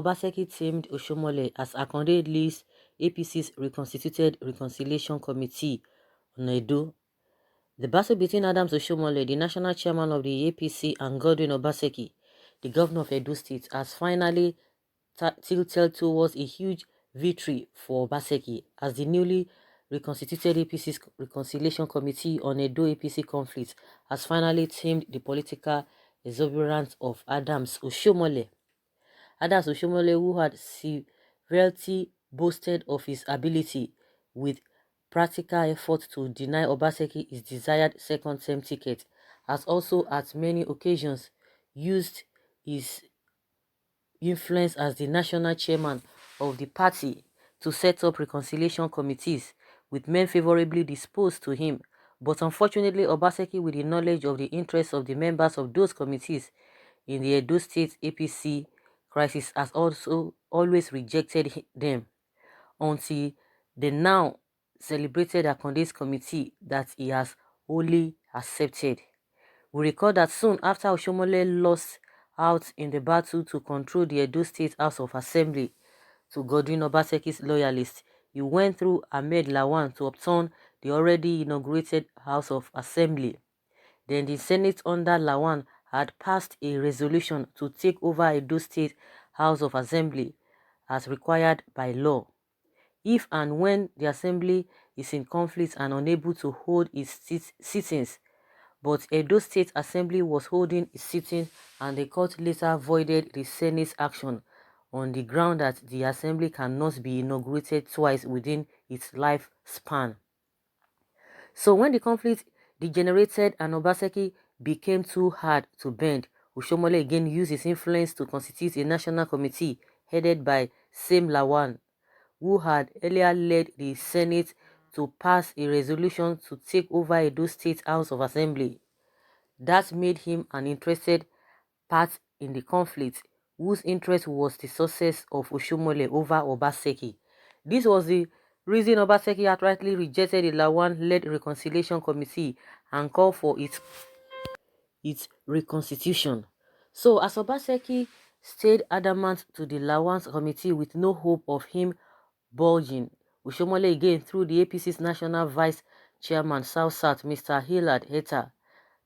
OBASEKI teamed Oshiomole as Akonde leads APC's reconstituted Reconciliation Committee on Edo. The battle between Adams Oshiomole, the national chairman of the APC, and Godwin Obaseki, the governor of Edo State, has finally tilted towards a huge victory for Obaseki, as the newly reconstituted APC's Reconciliation Committee on Edo APC conflict has finally tamed the political exuberance of Adams Oshiomole. Adams Oshiomole, who had severely boasted of his ability with practical effort to deny Obaseki his desired second-term ticket, has also at many occasions used his influence as the national chairman of the party to set up reconciliation committees with men favorably disposed to him. But unfortunately, Obaseki, with the knowledge of the interests of the members of those committees in the Edo State APC crisis, has also always rejected them until the now celebrated Akonde's committee that he has wholly accepted. We recall that soon after Oshiomole lost out in the battle to control the Edo State House of Assembly to Godwin Obaseki's loyalists, he went through Ahmed Lawan to obtain the already inaugurated House of Assembly. Then the Senate under Lawan had passed a resolution to take over Edo State House of Assembly as required by law. If and when the Assembly is in conflict and unable to hold its sittings, but Edo State Assembly was holding its sitting and the court later voided the Senate's action on the ground that the Assembly cannot be inaugurated twice within its lifespan. So when the conflict degenerated and Obaseki became too hard to bend, Oshiomole again used his influence to constitute a national committee headed by Same Lawan, who had earlier led the Senate to pass a resolution to take over Edo State House of Assembly. That made him an interested part in the conflict, whose interest was the success of Oshiomole over Obaseki. This was the reason Obaseki outrightly rejected the Lawan-led Reconciliation Committee and called for its reconstitution. So, as Obaseki stayed adamant to the Lawan's committee with no hope of him bulging, Oshiomole again, through the APC's national vice chairman South-South, Mr. Hilard Heta,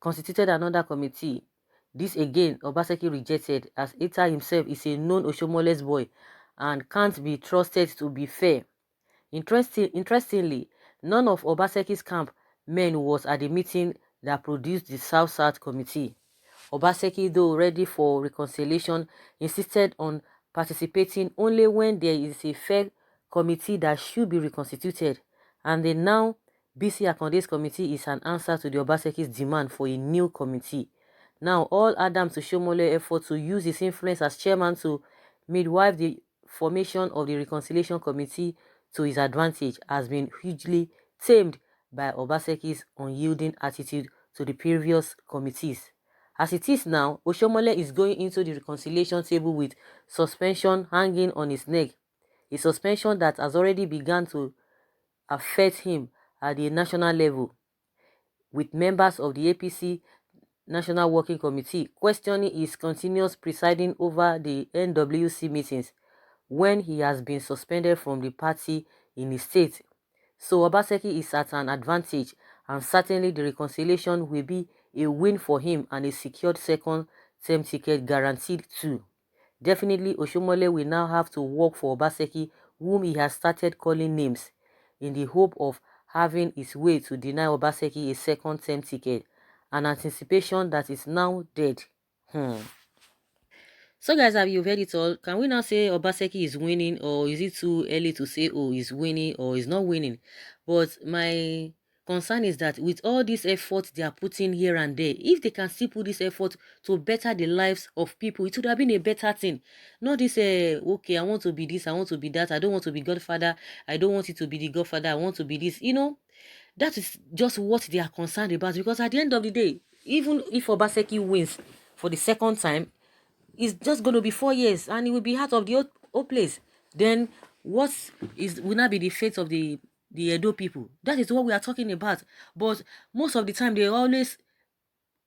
constituted another committee. This again Obaseki rejected, as Heta himself is a known Oshiomole's boy and can't be trusted to be fair. Interestingly, none of Obaseki's camp men was at the meeting that produced the South-South committee. Obaseki, though ready for reconciliation, insisted on participating only when there is a fair committee that should be reconstituted, and the now BC Akonde's committee is an answer to the Obaseki's demand for a new committee. Now, all Adams Oshiomole effort to use his influence as chairman to midwife the formation of the Reconciliation Committee to his advantage has been hugely tamed by Obaseki's unyielding attitude to the previous committees. As it is now, Oshiomole is going into the reconciliation table with suspension hanging on his neck, a suspension that has already begun to affect him at the national level, with members of the APC National Working Committee questioning his continuous presiding over the NWC meetings when he has been suspended from the party in his state. So Obaseki is at an advantage, and certainly the reconciliation will be a win for him and a secured second-term ticket guaranteed too. Definitely, Oshiomole will now have to work for Obaseki, whom he has started calling names, in the hope of having his way to deny Obaseki a second-term ticket, an anticipation that is now dead. So guys, have you heard it all? Can we now say Obaseki is winning, or is it too early to say, oh, he's winning or he's not winning? But my concern is that with all this effort they are putting here and there, if they can still put this effort to better the lives of people, it would have been a better thing. Not this, okay, I want to be this, I want to be that, I don't want to be Godfather, I don't want it to be the Godfather, I want to be this, that is just what they are concerned about. Because at the end of the day, even if Obaseki wins for the second time, it's just going to be 4 years and it will be out of the old place. Then what will not be the fate of the Edo people? That is what we are talking about. But most of the time they always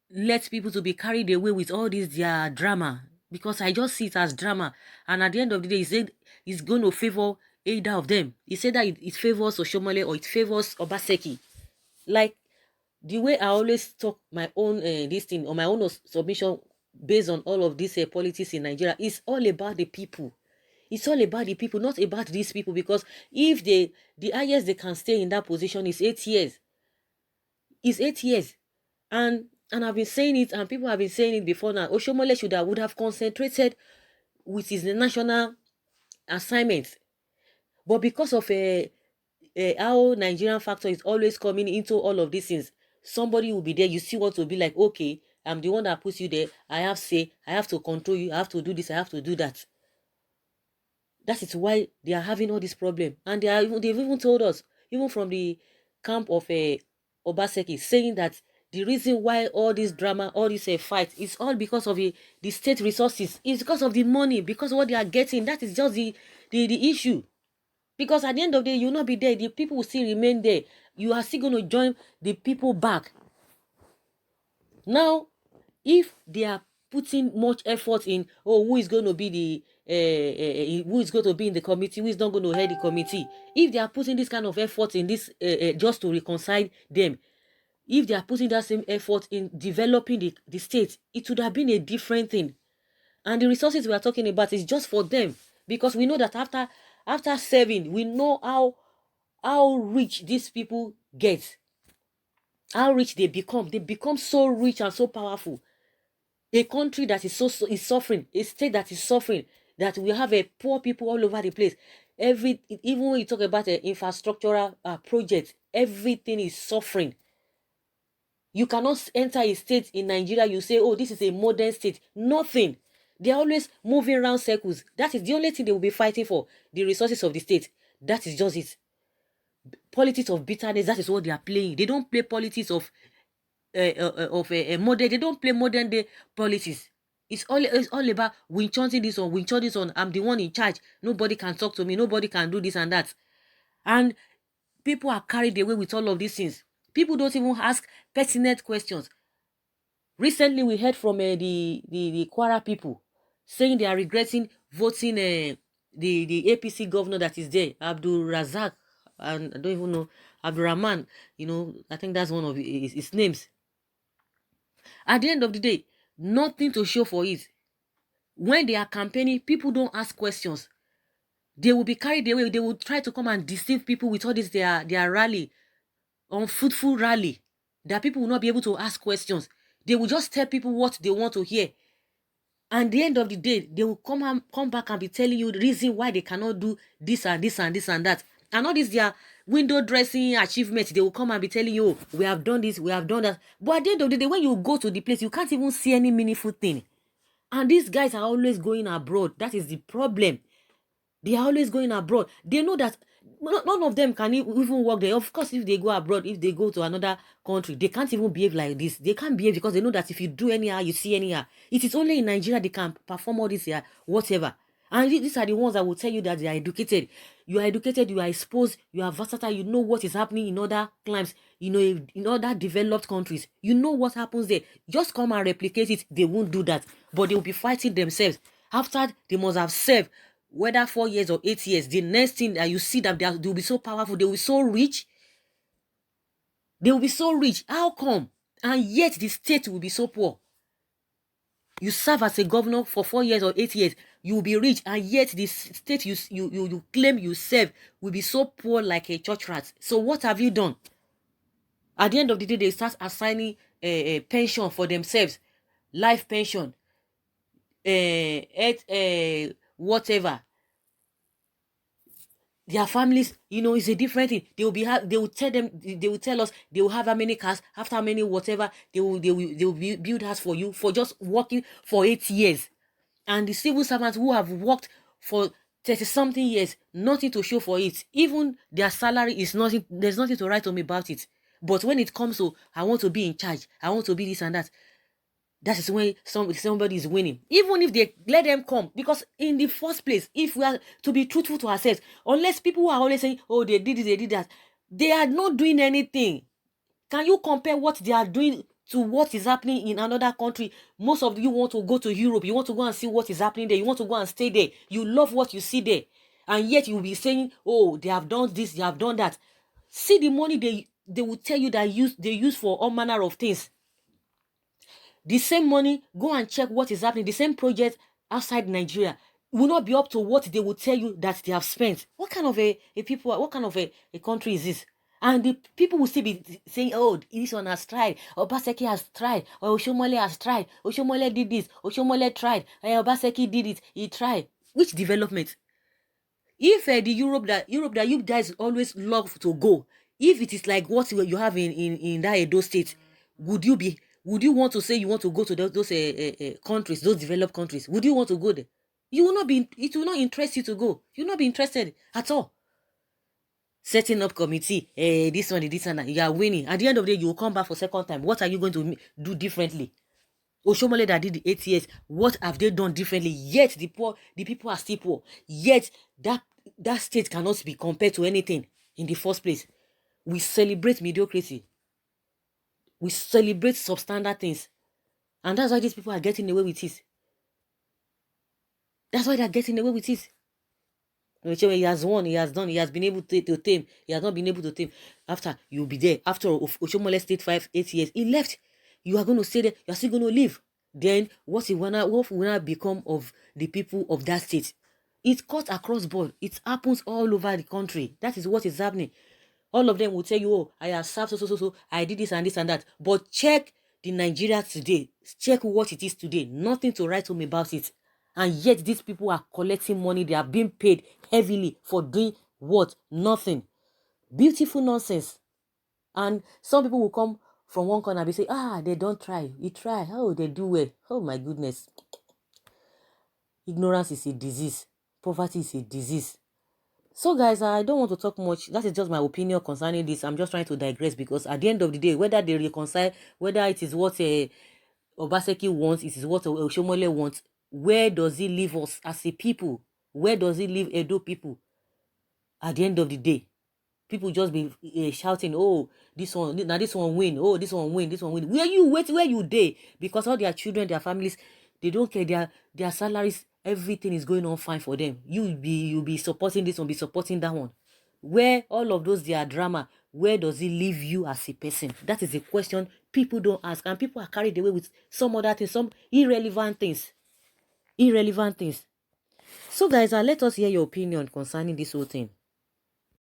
let people to be carried away with all this their drama. because I just see it as drama. And at the end of the day, he said he's going to favor either of them. He said that it favors Oshiomole or it favors OBASEKI. Like the way I always talk my own this thing or my own submission based on all of these politics in Nigeria, it's all about the people. It's all about the people, not about these people. Because if the highest they can stay in that position is 8 years, is 8 years, and I've been saying it, and people have been saying it before now. Oshiomole would have concentrated with his national assignments, but because of how Nigerian factor is always coming into all of these things, somebody will be there. You see what will be like, okay, I'm the one that puts you there. I have say, I have to control you. I have to do this. I have to do that. That is why they are having all this problem. And they've even told us, even from the camp of OBASEKI, saying that the reason why all this drama, all this fight, is all because of the state resources. It's because of the money, because of what they are getting. That is just the issue. Because at the end of the day, you will not be there. The people will still remain there. You are still going to join the people back. Now, if they are putting much effort in, oh, who is going to be who is going to be in the committee, who is not going to head the committee. If they are putting this kind of effort in this just to reconcile them, if they are putting that same effort in developing the state, it would have been a different thing. And the resources we are talking about is just for them, because we know that after serving, we know how rich these people get, how rich they become. They become so rich and so powerful. A country that is is suffering, a state that is suffering, that we have a poor people all over the place. Even when you talk about an infrastructural project, everything is suffering. You cannot enter a state in Nigeria, you say, oh, this is a modern state. Nothing. They're always moving around circles. That is the only thing they will be fighting for, the resources of the state. That is just it. Politics of bitterness, that is what they are playing. They don't play politics of modern. They don't play modern day politics. It's all about winchunting this on. I'm the one in charge. Nobody can talk to me. Nobody can do this and that. And people are carried away with all of these things. People don't even ask pertinent questions. Recently, we heard from the Kwara people saying they are regretting voting the APC governor that is there, Abdul Razak, and I don't even know, Abdul Rahman. I think that's one of his names. At the end of the day, nothing to show for it. When they are campaigning, people don't ask questions. They will be carried away. They will try to come and deceive people with all this their rally, unfruitful rally, that people will not be able to ask questions. They will just tell people what they want to hear. And at the end of the day, they will come back and be telling you the reason why they cannot do this and this and this and that. And all this their window dressing achievements, they will come and be telling you, oh, we have done this, we have done that. But at the end of the day, when you go to the place, you can't even see any meaningful thing. And these guys are always going abroad. That is the problem. They are always going abroad. They know that none of them can even work there. Of course, if they go abroad, if they go to another country, they can't even behave like this. They can't behave because they know that if you do anyhow, you see anyhow. It is only in Nigeria they can perform all this here, whatever. And these are the ones that will tell you that they are educated. You are educated, you are exposed, you are versatile, you know what is happening in other climes, in other developed countries. You know what happens there. Just come and replicate it. They won't do that. But they will be fighting themselves. After they must have served, whether 4 years or 8 years, the next thing that you see that they will be so powerful, they will be so rich. They will be so rich. How come? And yet the state will be so poor. You serve as a governor for 4 years or 8 years, you will be rich, and yet the state you claim you serve will be so poor like a church rat. So what have you done? At the end of the day, they start assigning a pension for themselves, life pension, whatever. Their families, it's a different thing. They will tell us they will have how many cars, after how many whatever, they will build house for you for just working for 8 years. And the civil servants who have worked for 30-something years, nothing to show for it. Even their salary is nothing. There's nothing to write home about it. But when it comes to, I want to be in charge, I want to be this and that, that is when somebody is winning. Even if they let them come. Because in the first place, if we are to be truthful to ourselves, unless people who are always saying, oh, they did this, they did that, they are not doing anything. Can you compare what they are doing to what is happening in another country. Most of you want to go to Europe. You want to go and see what is happening there. You want to go and stay there. You love what you see there. And yet you will be saying, oh, they have done this, they have done that. See the money they will tell you that they use for all manner of things. The same money, go and check what is happening. The same project outside Nigeria will not be up to what they will tell you that they have spent. What kind of a country is this? And the people will still be saying, oh, this one has tried, OBASEKI has tried, or Oshiomole has tried, Oshiomole did this, Oshiomole tried, OBASEKI did it, he tried. Which development? If the Europe that you guys always love to go, if it is like what you have in that Edo state, would you want to say you want to go to those countries, those developed countries? Would you want to go there? You will not be. It will not interest you to go. You will not be interested at all. Setting up committee, this one, you are winning. At the end of the day, you will come back for second time. What are you going to do differently? Oshiomole that did the 8 years, what have they done differently? Yet the people are still poor. Yet that state cannot be compared to anything in the first place. We celebrate mediocrity. We celebrate substandard things. And that's why these people are getting away with it. That's why they're getting away with it. He has won, he has done, he has been able to tame. He has not been able to tame. After, you'll be there. After Oshiomole stayed 8 years, he left. You are going to stay there. You're still going to live. Then what will become of the people of that state? It cuts across board. It happens all over the country. That is what is happening. All of them will tell you, oh, I have served so, I did this and this and that. But check the Nigeria today. Check what it is today. Nothing to write home about it. And yet these people are collecting money. They are being paid heavily for doing what? Nothing. Beautiful nonsense. And some people will come from one corner and say, they don't try. You try. Oh, they do well. Oh, my goodness. Ignorance is a disease. Poverty is a disease. So, guys, I don't want to talk much. That is just my opinion concerning this. I'm just trying to digress because at the end of the day, whether they reconcile, whether it is what OBASEKI wants, it is what Oshiomole wants, where does he leave us as a people? Where does he leave Edo people? At the end of the day, people just be shouting, oh, this one win, oh, this one win. Where you dey? Because all their children, their families, they don't care. Their salaries, everything is going on fine for them. You'll be supporting this one, be supporting that one. Where all of those their drama, where does it leave you as a person? That is a question people don't ask, and people are carried away with some other things, some irrelevant things. So, guys, let us hear your opinion concerning this whole thing.